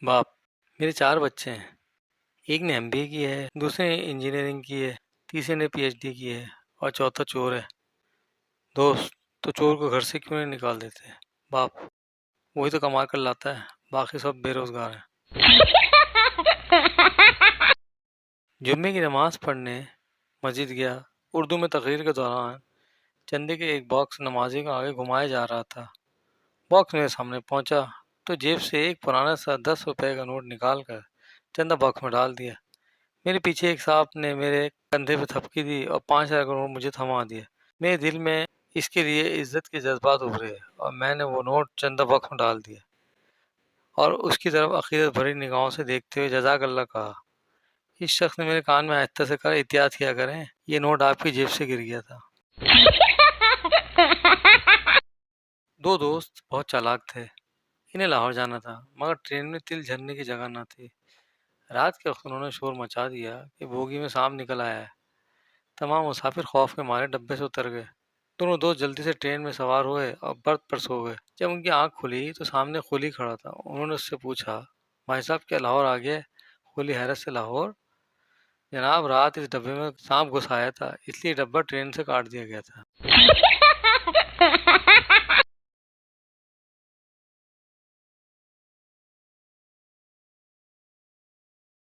باپ، میرے 4 بچے ہیں۔ ایک نے ایم بی اے کی ہے، دوسرے نے انجینئرنگ کی ہے، تیسرے نے پی ایچ ڈی کی ہے اور چوتھا چور ہے۔ دوست، تو چور کو گھر سے کیوں نہیں نکال دیتے؟ باپ، وہی تو کما کر لاتا ہے، باقی سب بے روزگار ہیں۔ جمعے کی نماز پڑھنے مسجد گیا۔ اردو میں تقریر کے دوران چندے کے ایک باکس نمازی کو آگے گھمایا جا رہا تھا۔ باکس میرے سامنے پہنچا تو جیب سے ایک پرانا سا 10 روپے کا نوٹ نکال کر چندہ باکس میں ڈال دیا۔ میرے پیچھے ایک صاحب نے میرے کندھے پہ تھپکی دی اور 5,000 کا نوٹ مجھے تھما دیا۔ میرے دل میں اس کے لیے عزت کے جذبات ابھرے اور میں نے وہ نوٹ چندہ باکس میں ڈال دیا اور اس کی طرف عقیدت بھری نگاہوں سے دیکھتے ہوئے جزاک اللہ کہا۔ اس شخص نے میرے کان میں آہستہ سے کہا، احتیاط کیا کریں، یہ نوٹ آپ کی جیب سے گر گیا تھا۔ 2 دوست بہت چالاک تھے۔ انہیں لاہور جانا تھا مگر ٹرین میں تل جھرنے کی جگہ نہ تھی۔ رات کے وقت انہوں نے شور مچا دیا کہ بوگی میں سانپ نکل آیا ہے۔ تمام مسافر خوف کے مارے ڈبے سے اتر گئے۔ دونوں دوست جلدی سے ٹرین میں سوار ہوئے اور برتھ پر سو گئے۔ جب ان کی آنکھ کھلی تو سامنے قلی کھڑا تھا۔ انہوں نے اس سے پوچھا، بھائی صاحب کیا لاہور آ گئے؟ قلی حیرت سے، لاہور؟ جناب، رات اس ڈبے میں سانپ گھس آیا تھا، اس لیے ڈبہ ٹرین سے کاٹ دیا گیا تھا۔